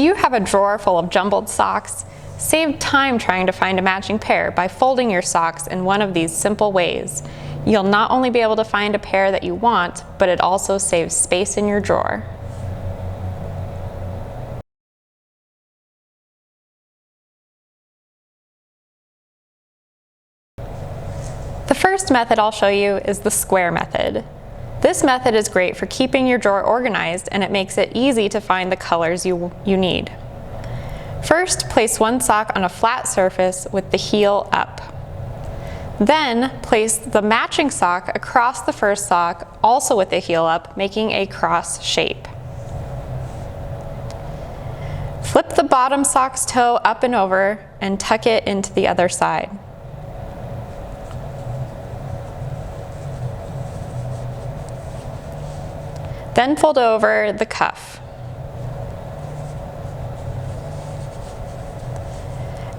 Do you have a drawer full of jumbled socks? Save time trying to find a matching pair by folding your socks in one of these simple ways. You'll not only be able to find a pair that you want, but it also saves space in your drawer. The first method I'll show you is the square method. This method is great for keeping your drawer organized, and it makes it easy to find the colors you need. First, place one sock on a flat surface with the heel up. Then, place the matching sock across the first sock, also with the heel up, making a cross shape. Flip the bottom sock's toe up and over and tuck it into the other side. Then fold over the cuff.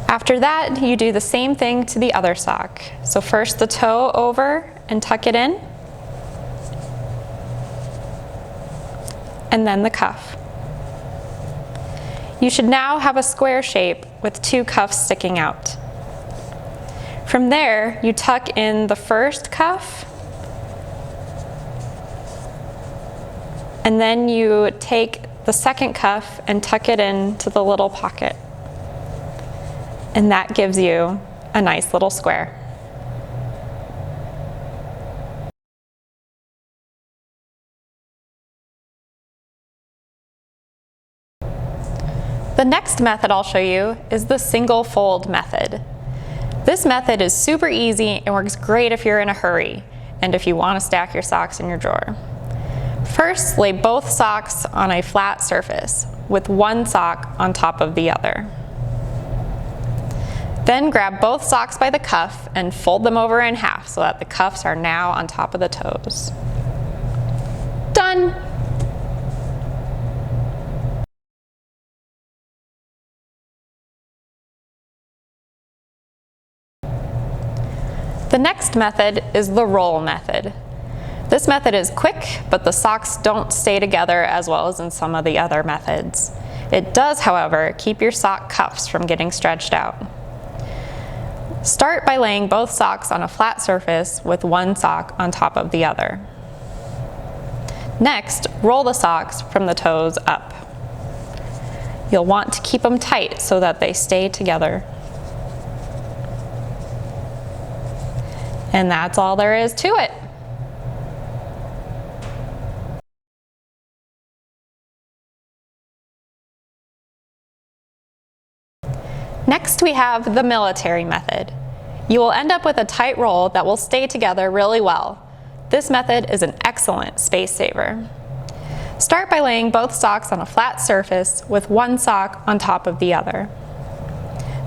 After that, you do the same thing to the other sock. So first the toe over and tuck it in, and then the cuff. You should now have a square shape with two cuffs sticking out. From there, you tuck in the first cuff, and then you take the second cuff and tuck it into the little pocket. And that gives you a nice little square. The next method I'll show you is the single fold method. This method is super easy and works great if you're in a hurry and if you want to stack your socks in your drawer. First, lay both socks on a flat surface with one sock on top of the other. Then grab both socks by the cuff and fold them over in half so that the cuffs are now on top of the toes. Done! The next method is the roll method. This method is quick, but the socks don't stay together as well as in some of the other methods. It does, however, keep your sock cuffs from getting stretched out. Start by laying both socks on a flat surface with one sock on top of the other. Next, roll the socks from the toes up. You'll want to keep them tight so that they stay together. And that's all there is to it. Next, we have the military method. You will end up with a tight roll that will stay together really well. This method is an excellent space saver. Start by laying both socks on a flat surface with one sock on top of the other.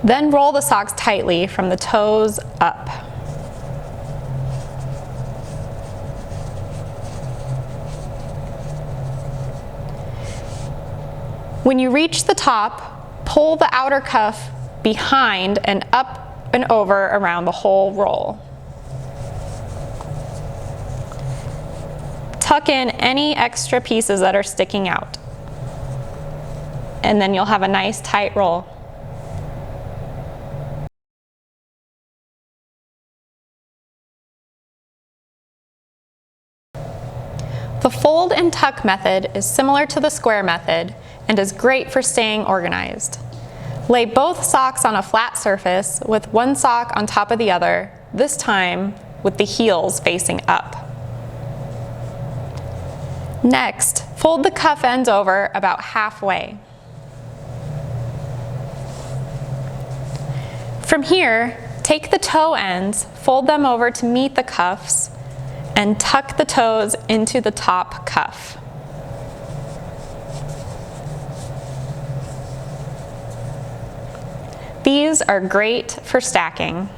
Then roll the socks tightly from the toes up. When you reach the top, pull the outer cuff behind and up and over around the whole roll. Tuck in any extra pieces that are sticking out, and then you'll have a nice tight roll. The fold and tuck method is similar to the square method and is great for staying organized. Lay both socks on a flat surface with one sock on top of the other, this time with the heels facing up. Next, fold the cuff ends over about halfway. From here, take the toe ends, fold them over to meet the cuffs, and tuck the toes into the top cuff. These are great for stacking.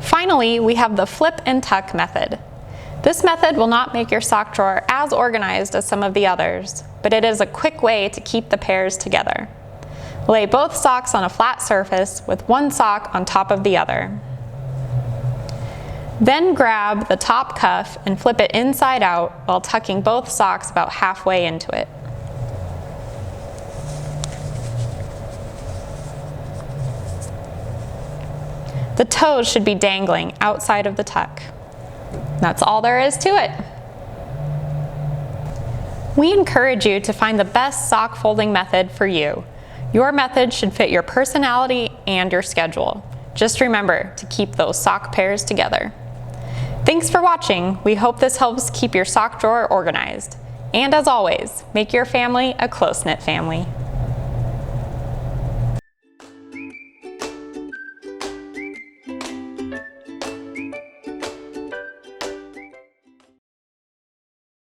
Finally, we have the flip and tuck method. This method will not make your sock drawer as organized as some of the others, but it is a quick way to keep the pairs together. Lay both socks on a flat surface with one sock on top of the other. Then grab the top cuff and flip it inside out while tucking both socks about halfway into it. The toes should be dangling outside of the tuck. That's all there is to it. We encourage you to find the best sock folding method for you. Your method should fit your personality and your schedule. Just remember to keep those sock pairs together. Thanks for watching. We hope this helps keep your sock drawer organized. And as always, make your family a close-knit family.